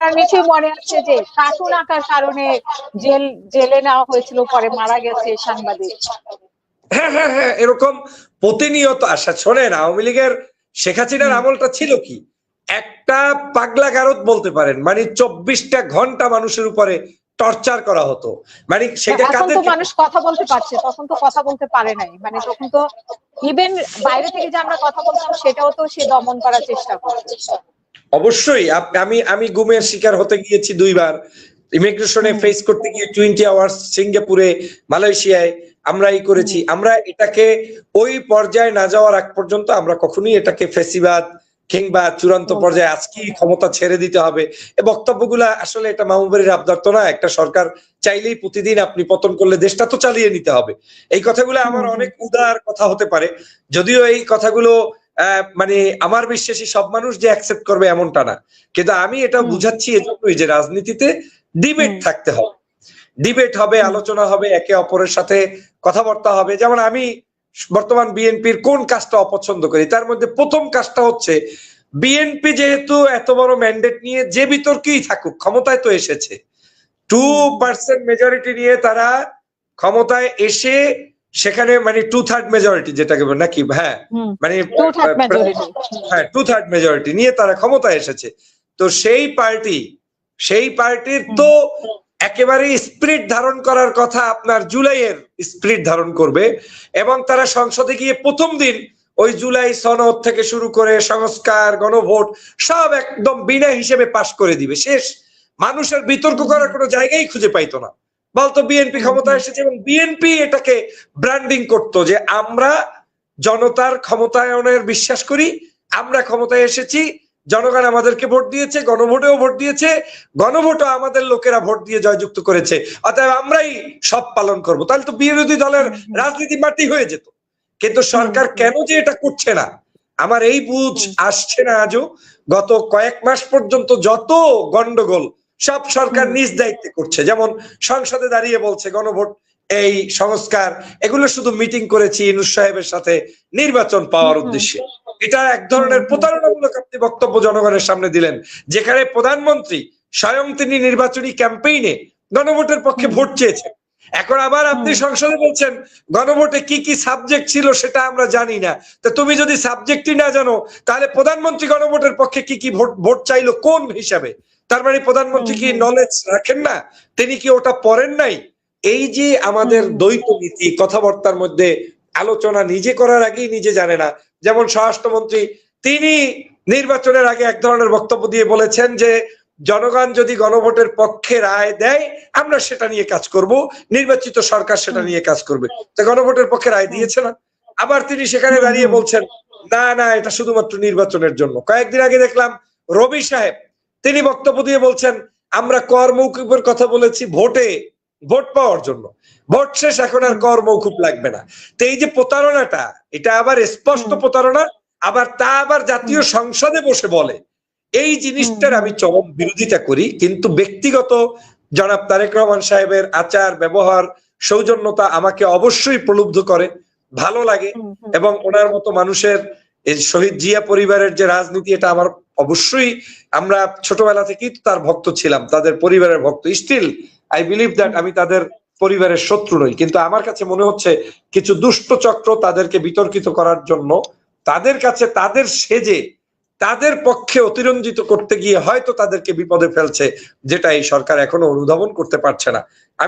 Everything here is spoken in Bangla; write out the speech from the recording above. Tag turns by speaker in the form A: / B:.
A: আপনার নিশ্চয়ই মনে আছে যে কার্টুন আঁকার কারণে জেলে নেওয়া হয়েছিল, পরে মারা গেছে সাংবাদিক।
B: হ্যাঁ হ্যাঁ হ্যাঁ, এরকম প্রতিনিয়ত আসা। শোনেন, আওয়ামী লীগের শেখ হাসিনার আমলটা ছিল কি, একটা পাগলা গারদ বলতে পারেন, মানে 24টা ঘন্টা মানুষের উপরে টর্চার করা হতো। মানে সেটা
A: এখন তো মানুষ কথা বলতে পারছে, তখন তো কথা বলতে পারে নাই। মানে তখন তো ইভেন বাইরে থেকে যে আমরা কথা বলতাম সেটাও তো সে দমন করার চেষ্টা করছে।
B: অবশ্যই আমি গুমের শিকার হতে গিয়েছি 2বার, ইমিগ্রেশনে ফেস করতে গিয়ে 20 আওয়ার্স সিঙ্গাপুরে, মালয়েশিয়ায় আমরাই করেছি। আমরা এটাকে ওই পর্যায়ে না যাওয়ার আগ পর্যন্ত আমরা কখনোই এটাকে ফেসিবাদ কিংবা চূড়ান্ত পর্যায়ে আজকে ক্ষমতা ছেড়ে দিতে হবে এই বক্তব্যগুলা আসলে এটা মাহবুবের আবদার তো না। একটা সরকার চাইলেই প্রতিদিন আপনি পতন করলে দেশটা তো চালিয়ে নিতে হবে। এই কথাগুলো আমার অনেক উদার কথা হতে পারে, যদিও এই কথাগুলো মানে আমার বিশ্বাসী সব মানুষ যে অ্যাকসেপ্ট করবে এমনটা না, কিন্তু আমি এটা বুঝাচ্ছি এজন্যই যে রাজনীতিতে ডিবেট থাকতে হবে, ডিবেট হবে, আলোচনা হবে, একে অপরের সাথে কথাবার্তা হবে। যেমন আমি বর্তমান বিএনপির কোন কাজটা অপছন্দ করি, তার মধ্যে প্রথম কাজটা হচ্ছে বিএনপি যেহেতু এত বড় ম্যান্ডেট নিয়ে যে বিতর্কেই থাকুক ক্ষমতায় তো এসেছে, 2% মেজরিটি নিয়ে তারা ক্ষমতায় এসে সেখানে মানে 2/3 মেজরিটি যেটাকে বলে নাকি, হ্যাঁ মানে 2/3 মেজরিটি নিয়ে তারা ক্ষমতায় এসেছে। তো সেই পার্টির তো একেবারে স্পিরিট ধারণ করার কথা আপনার জুলাইয়ের স্পিরিট ধারণ করবে, এবং তারা সংসদে গিয়ে প্রথম দিন ওই জুলাই সনদ থেকে শুরু করে সংস্কার, গণভোট সব একদম বিনা হিসেবে পাশ করে দিবে। শেষ, মানুষের বিতর্ক করার কোনো জায়গায় খুঁজে পাইতো না, বলতো বিএনপি ক্ষমতায় এসেছে। এবং বিএনপি এটাকে ব্র্যান্ডিং করতো যে আমরা জনতার ক্ষমতায়নের বিশ্বাস করি, আমরা ক্ষমতায় এসেছি, জনগণ আমাদেরকে ভোট দিয়েছে, গণভোটেও ভোট দিয়েছে, গণভোটও আমাদের লোকেরা ভোট দিয়ে জয়যুক্ত করেছে, অতএব আমরাই সব পালন করব। তাহলে তো বিরোধী দলের রাজনীতি মাটি হয়ে যেত। কিন্তু সরকার কেন যে এটা করছে না আমার এই বুঝ আসছে না আজও। গত কয়েক মাস পর্যন্ত যত গন্ডগোল সব সরকার নিজ দায়িত্বে করছে। যেমন সংসদে দাঁড়িয়ে বলছে গণভোট, এই সংস্কার, এগুলো শুধু মিটিং করেছি ইউনূস সাহেবের সাথে নির্বাচন পাওয়ার উদ্দেশ্যে। এটা এক ধরনের প্রতারণামূলক আপনি বক্তব্য জনগণের সামনে দিলেন, যেখানে প্রধানমন্ত্রী স্বয়ং তিনি নির্বাচনী ক্যাম্পেইনে গণভোটের পক্ষে ভোট চেয়েছেন। এখন আবার আপনি সংসদে বলছেন গণভোটে কি কি সাবজেক্ট ছিল সেটা আমরা জানি না। তো তুমি যদি সাবজেক্টই না জানো তাহলে প্রধানমন্ত্রী গণভোটের পক্ষে কি কি ভোট চাইলো কোন হিসাবে? তার মানে প্রধানমন্ত্রী কি নলেজ রাখেন না? তিনি কি ওটা পড়েন নাই? এই যে আমাদের দ্বৈত নীতি, কথাবার্তার মধ্যে আলোচনা নিজে করার আগেই নিজে জানে না। যেমন স্বরাষ্ট্রমন্ত্রী তিনি নির্বাচনের আগে এক ধরনের বক্তব্য দিয়ে বলেছেন যে জনগণ যদি গণভোটের পক্ষে রায় দেয় আমরা সেটা নিয়ে কাজ করব, নির্বাচিত সরকার সেটা নিয়ে কাজ করবে। তো গণভোটের পক্ষে রায় দিয়েছে না? আবার তিনি সেখানে দাঁড়িয়ে বলছেন না না এটা শুধুমাত্র নির্বাচনের জন্য। কয়েকদিন আগে দেখলাম রবি সাহেব তিনি বক্তব্য দিয়ে বলছেন আমরা কর মৌকুফের কথা বলেছি ভোট পাওয়ার জন্য, ভোট শেষ এখন আর কর মৌকুফ লাগবে না। তো এই যে প্রতারণাটা, এটা আবার স্পষ্ট প্রতারণা, আবার জাতীয় সংসদে বসে বলে। এই জিনিসটার আমি চরম বিরোধিতা করি। কিন্তু ব্যক্তিগত জনাব তারেক রহমান সাহেবের আচার ব্যবহার সৌজন্যতা আমাকে অবশ্যই প্রলুব্ধ করে, ভালো লাগে। এবং ওনার মতো মানুষের শহীদ জিয়া পরিবারের যে রাজনীতি, এটা আমার অবশ্যই, আমরা ছোটবেলা থেকেই তার ভক্ত ছিলাম, তাদের পরিবারের ভক্ত। স্টিল আই বিলিভ দ্যাট আমি তাদের পরিবারের শত্রু নই, কিন্তু আমার কাছে মনে হচ্ছে কিছু দুষ্ট চক্র তাদেরকে বিতর্কিত করার জন্য তাদের কাছে তাদের সেজে তাদের পক্ষে অতিরঞ্জিত করতে গিয়ে হয়তো তাদেরকে বিপদে ফেলছে, যেটা এই সরকার এখনো অনুধাবন করতে পারছে না।